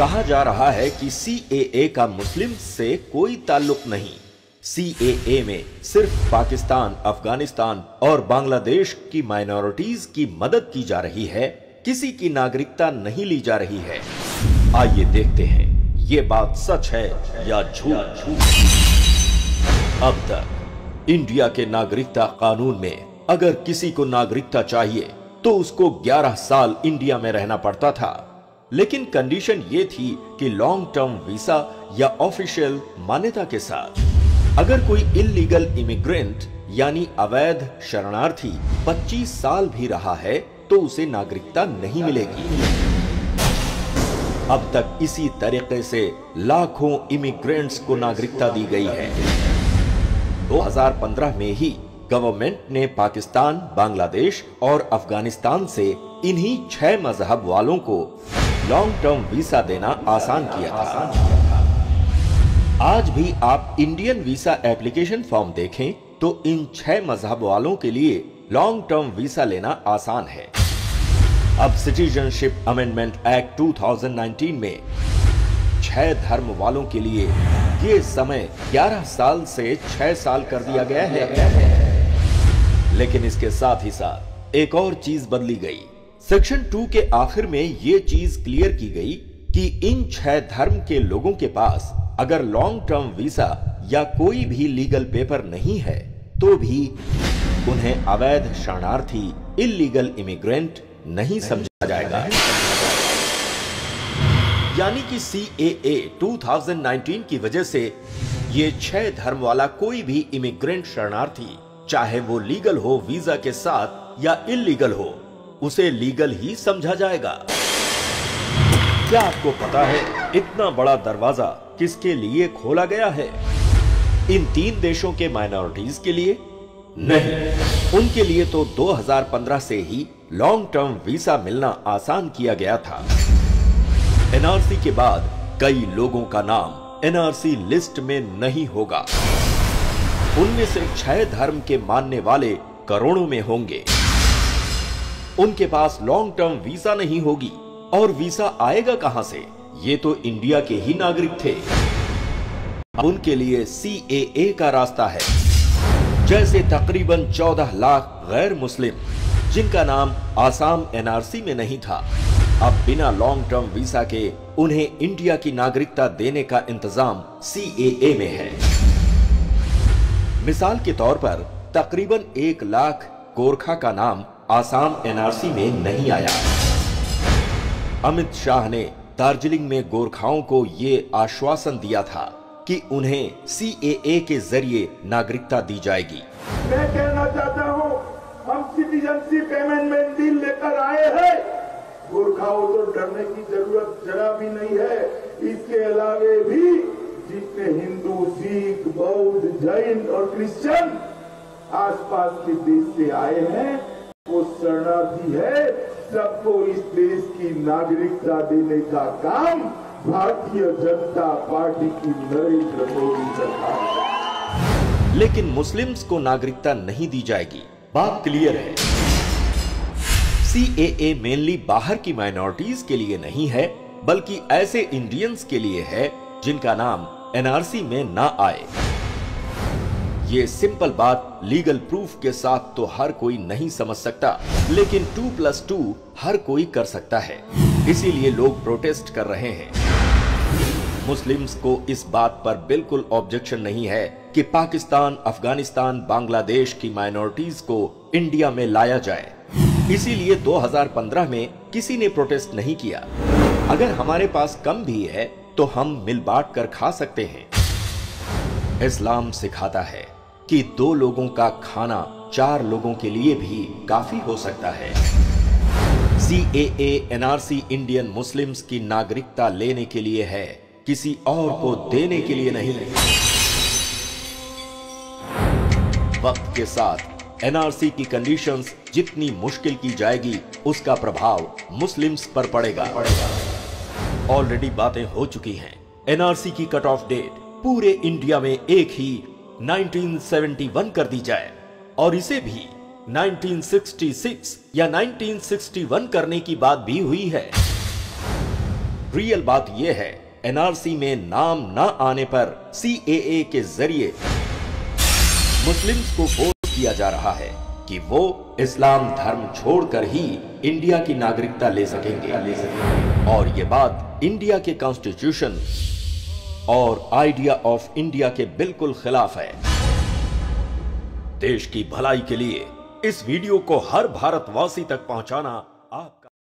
कहा जा रहा है कि सीएए का मुस्लिम से कोई ताल्लुक नहीं। सीएए में सिर्फ पाकिस्तान, अफगानिस्तान और बांग्लादेश की माइनॉरिटीज की मदद की जा रही है, किसी की नागरिकता नहीं ली जा रही है। आइए देखते हैं ये बात सच है या झूठ। अब तक इंडिया के नागरिकता कानून में अगर किसी को नागरिकता चाहिए तो उसको 11 साल इंडिया में रहना पड़ता था, लेकिन कंडीशन ये थी कि लॉन्ग टर्म वीजा या ऑफिशियल मान्यता के साथ। अगर कोई इल्लीगल इमिग्रेंट यानी अवैध शरणार्थी 25 साल भी रहा है तो उसे नागरिकता नहीं मिलेगी। अब तक इसी तरीके से लाखों इमिग्रेंट्स को नागरिकता दी गई है। 2015 में ही गवर्नमेंट ने पाकिस्तान, बांग्लादेश और अफगानिस्तान से इन्हीं 6 मजहब वालों को लॉन्ग टर्म वीजा देना आसान किया था। आज भी आप इंडियन वीजा एप्लीकेशन फॉर्म देखें तो इन 6 मजहब वालों के लिए लॉन्ग टर्म वीजा लेना आसान है। अब सिटीजनशिप अमेंडमेंट एक्ट 2019 में 6 धर्म वालों के लिए ये समय 11 साल से 6 साल कर दिया गया है। लेकिन इसके साथ ही साथ एक और चीज बदली गई। सेक्शन 2 के आखिर में ये चीज क्लियर की गई कि इन 6 धर्म के लोगों के पास अगर लॉन्ग टर्म वीजा या कोई भी लीगल पेपर नहीं है तो भी उन्हें अवैध शरणार्थी, इल्लीगल इमिग्रेंट नहीं समझा जाएगा। यानी कि सीएए 2019 की वजह से ये 6 धर्म वाला कोई भी इमिग्रेंट शरणार्थी, चाहे वो लीगल हो वीजा के साथ या इल्लीगल हो, उसे लीगल ही समझा जाएगा। क्या आपको पता है इतना बड़ा दरवाजा किसके लिए खोला गया है? इन 3 देशों के माइनॉरिटीज के लिए नहीं, उनके लिए तो 2015 से ही लॉन्ग टर्म वीजा मिलना आसान किया गया था। एनआरसी के बाद कई लोगों का नाम एनआरसी लिस्ट में नहीं होगा। उनमें से 6 धर्म के मानने वाले करोड़ों में होंगे। उनके पास लॉन्ग टर्म वीजा नहीं होगी और वीजा आएगा कहां से? ये तो इंडिया के ही नागरिक थे। अब उनके लिए सीएए का रास्ता है। जैसे तकरीबन 14 लाख गैर मुस्लिम जिनका नाम आसाम एनआरसी में नहीं था, अब बिना लॉन्ग टर्म वीजा के उन्हें इंडिया की नागरिकता देने का इंतजाम सीएए में है। मिसाल के तौर पर तकरीबन 1 लाख गोरखा का नाम आसाम एनआरसी में नहीं आया। अमित शाह ने दार्जिलिंग में गोरखाओं को ये आश्वासन दिया था कि उन्हें सीएए के जरिए नागरिकता दी जाएगी। मैं कहना चाहता हूं, हम सिटीजनशिप अमेंडमेंट बिल लेकर आए हैं। गोरखाओं तो डरने की जरूरत जरा भी नहीं है। इसके अलावे भी जितने हिंदू, सिख, बौद्ध, जैन और क्रिश्चियन आसपास के देश से आए हैं, वो शरणार्थी है। सबको इस देश की नागरिकता देने का काम भारतीय जनता पार्टी की नरेंद्र मोदी सरकार। लेकिन मुस्लिम्स को नागरिकता नहीं दी जाएगी, बात क्लियर है। सीएए मेनली बाहर की माइनॉरिटीज के लिए नहीं है, बल्कि ऐसे इंडियंस के लिए है जिनका नाम एनआरसी में ना आए। ये सिंपल बात लीगल प्रूफ के साथ तो हर कोई नहीं समझ सकता, लेकिन 2+2 हर कोई कर सकता है। इसीलिए लोग प्रोटेस्ट कर रहे हैं। मुस्लिम्स को इस बात पर बिल्कुल ऑब्जेक्शन नहीं है कि पाकिस्तान, अफगानिस्तान, बांग्लादेश की माइनॉरिटीज को इंडिया में लाया जाए। इसीलिए 2015 में किसी ने प्रोटेस्ट नहीं किया। अगर हमारे पास कम भी है तो हम मिल बांट कर खा सकते हैं। इस्लाम सिखाता है कि 2 लोगों का खाना 4 लोगों के लिए भी काफी हो सकता है। सीएए एनआरसी इंडियन मुस्लिम्स की नागरिकता लेने के लिए है, किसी और को देने के लिए नहीं। वक्त के साथ एनआरसी की कंडीशंस जितनी मुश्किल की जाएगी, उसका प्रभाव मुस्लिम्स पर पड़ेगा। ऑलरेडी बातें हो चुकी हैं। एनआरसी की कट ऑफ डेट पूरे इंडिया में एक ही 1971 कर दी जाए और इसे भी 1966 या 1961 करने की बात भी हुई है। रियल बात यह है, एनआरसी में नाम न आने पर सीएए के जरिए मुस्लिम्स को फोर्स किया जा रहा है कि वो इस्लाम धर्म छोड़कर ही इंडिया की नागरिकता ले सकेंगे। और ये बात इंडिया के कॉन्स्टिट्यूशन और आइडिया ऑफ इंडिया के बिल्कुल खिलाफ है। देश की भलाई के लिए इस वीडियो को हर भारतवासी तक पहुंचाना